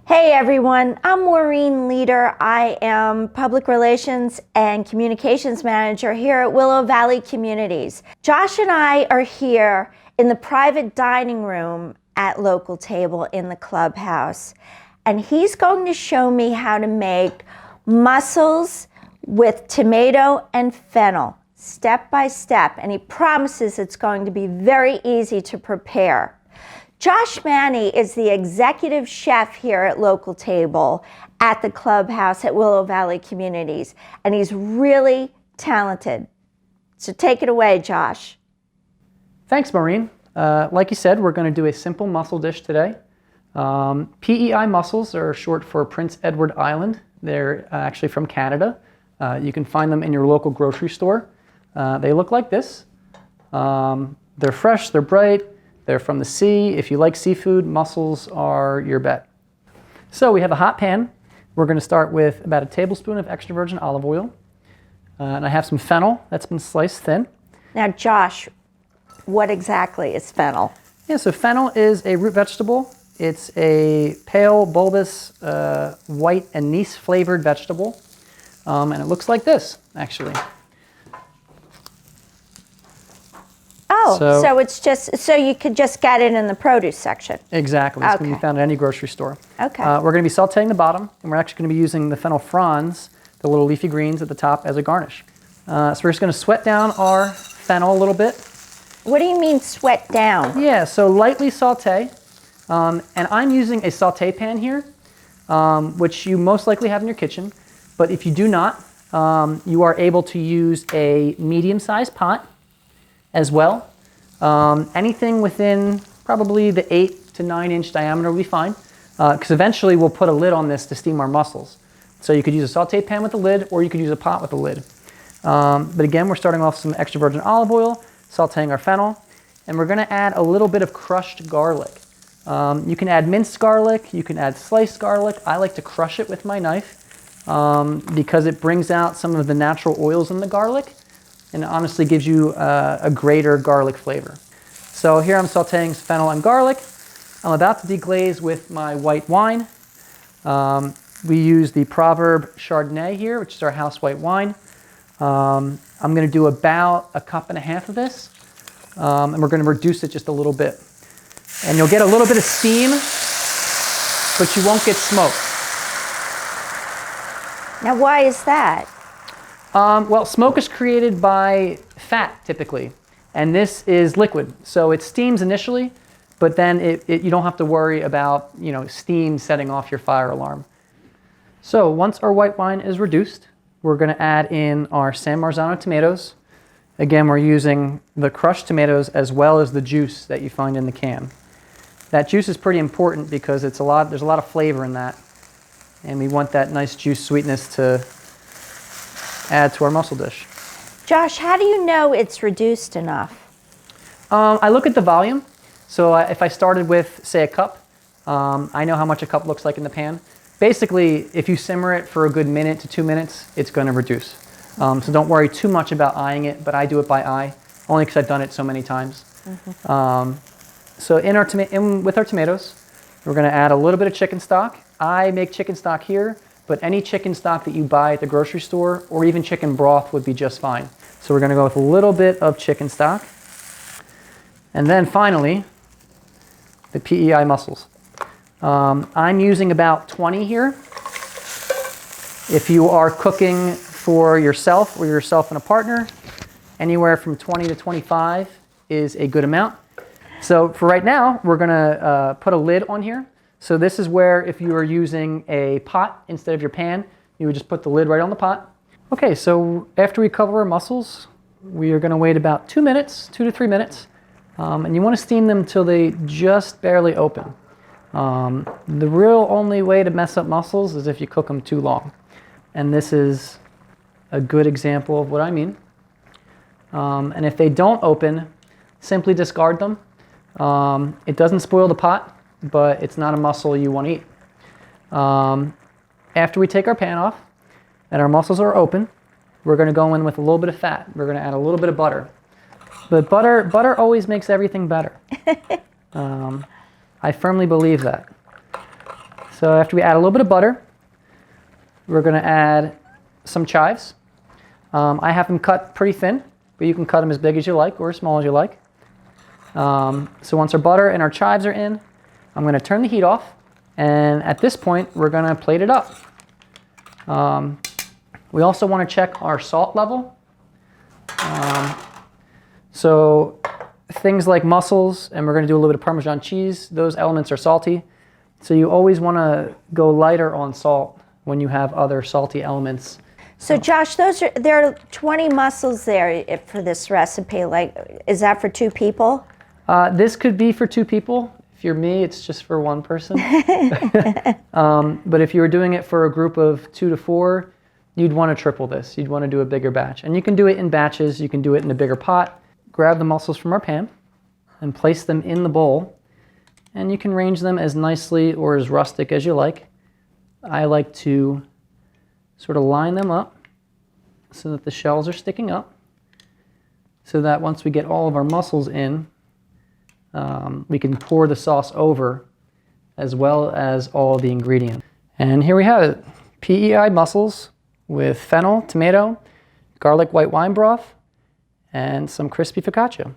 Hey everyone, I'm Maureen Leader. I am Public Relations and Communications Manager here at Willow Valley Communities. Josh and I are here in the private dining room at Local Table in the clubhouse, and he's going to show me how to make mussels with tomato and fennel, step by step, and he promises it's going to be very easy to prepare. Josh Manny is the executive chef here at Local Table at the clubhouse at Willow Valley Communities, and he's really talented. So take it away, Josh. Thanks, Maureen. Like you said, we're going to do a simple mussel dish today. PEI mussels are short for Prince Edward Island. They're actually from Canada. You can find them in your local grocery store. They look like this. They're fresh, they're bright. They're from the sea. If you like seafood, mussels are your bet. So we have a hot pan. We're going to start with about a tablespoon of extra virgin olive oil. And I have some fennel that's been sliced thin. Now, Josh, what exactly is fennel? Yeah, so fennel is a root vegetable. It's a pale, bulbous, white anise flavored vegetable. And it looks like this, actually. Oh, so it's just, so you could just get it in the produce section. Exactly. It's going to be found at any grocery store. Okay. We're going to be sauteing the bottom, and we're actually going to be using the fennel fronds, the little leafy greens at the top, as a garnish. So we're just going to sweat down our fennel a little bit. What do you mean sweat down? Yeah, so lightly saute. And I'm using a saute pan here, which you most likely have in your kitchen. But if you do not, you are able to use a medium-sized pot as well. Anything within probably the 8 to 9 inch diameter will be fine, because eventually we'll put a lid on this to steam our mussels. So you could use a saute pan with a lid, or you could use a pot with a lid. But again, we're starting off with some extra virgin olive oil, sauteing our fennel, and we're going to add a little bit of crushed garlic. You can add minced garlic, you can add sliced garlic. I like to crush it with my knife because it brings out some of the natural oils in the garlic, and it honestly gives you a greater garlic flavor. So here I'm sauteing fennel and garlic. I'm about to deglaze with my white wine. We use the Proverb Chardonnay here, which is our house white wine. I'm going to do about 1.5 cups of this, and we're going to reduce it just a little bit. And you'll get a little bit of steam, but you won't get smoke. Now, why is that? Well, smoke is created by fat, typically, and this is liquid. So it steams initially, but then you don't have to worry about steam setting off your fire alarm. So once our white wine is reduced, we're going to add in our San Marzano tomatoes. Again, we're using the crushed tomatoes as well as the juice that you find in the can. That juice is pretty important because there's a lot of flavor in that, and we want that nice juice sweetness to add to our mussel dish. Josh, how do you know it's reduced enough? I look at the volume. So if I started with, say, a cup, I know how much a cup looks like in the pan. Basically, if you simmer it for a good 1 to 2 minutes, it's going to reduce. So don't worry too much about eyeing it, but I do it by eye, only because I've done it so many times. Mm-hmm. So with our tomatoes, we're going to add a little bit of chicken stock. I make chicken stock here, but any chicken stock that you buy at the grocery store or even chicken broth would be just fine. So we're going to go with a little bit of chicken stock. And then finally, the PEI mussels. I'm using about 20 here. If you are cooking for yourself or yourself and a partner, anywhere from 20 to 25 is a good amount. So for right now, we're going to put a lid on here. So this is where if you are using a pot instead of your pan, you would just put the lid right on the pot. Okay, so after we cover our mussels, we are going to wait about 2 minutes, 2 to 3 minutes. And you want to steam them till they just barely open. The real only way to mess up mussels is if you cook them too long. And this is a good example of what I mean. And if they don't open, simply discard them. It doesn't spoil the pot, but it's not a mussel you want to eat. After we take our pan off and our mussels are open, we're going to go in with a little bit of fat. We're going to add a little bit of butter. But butter always makes everything better. I firmly believe that. So after we add a little bit of butter, we're going to add some chives. I have them cut pretty thin, but you can cut them as big as you like or as small as you like. So once our butter and our chives are in, I'm going to turn the heat off, and at this point we're going to plate it up. We also want to check our salt level. So things like mussels, and we're going to do a little bit of Parmesan cheese, those elements are salty. So you always want to go lighter on salt when you have other salty elements. So Josh, there are 20 mussels there for this recipe. Like, is that for 2 people? This could be for 2 people. If you're me, it's just for 1 person. But if you were doing it for a group of 2 to 4, you'd want to triple this. You'd want to do a bigger batch. And you can do it in batches. You can do it in a bigger pot. Grab the mussels from our pan and place them in the bowl. And you can range them as nicely or as rustic as you like. I like to sort of line them up so that the shells are sticking up, so that once we get all of our mussels in, we can pour the sauce over as well as all the ingredients. And here we have it, PEI mussels with fennel, tomato, garlic white wine broth, and some crispy focaccia.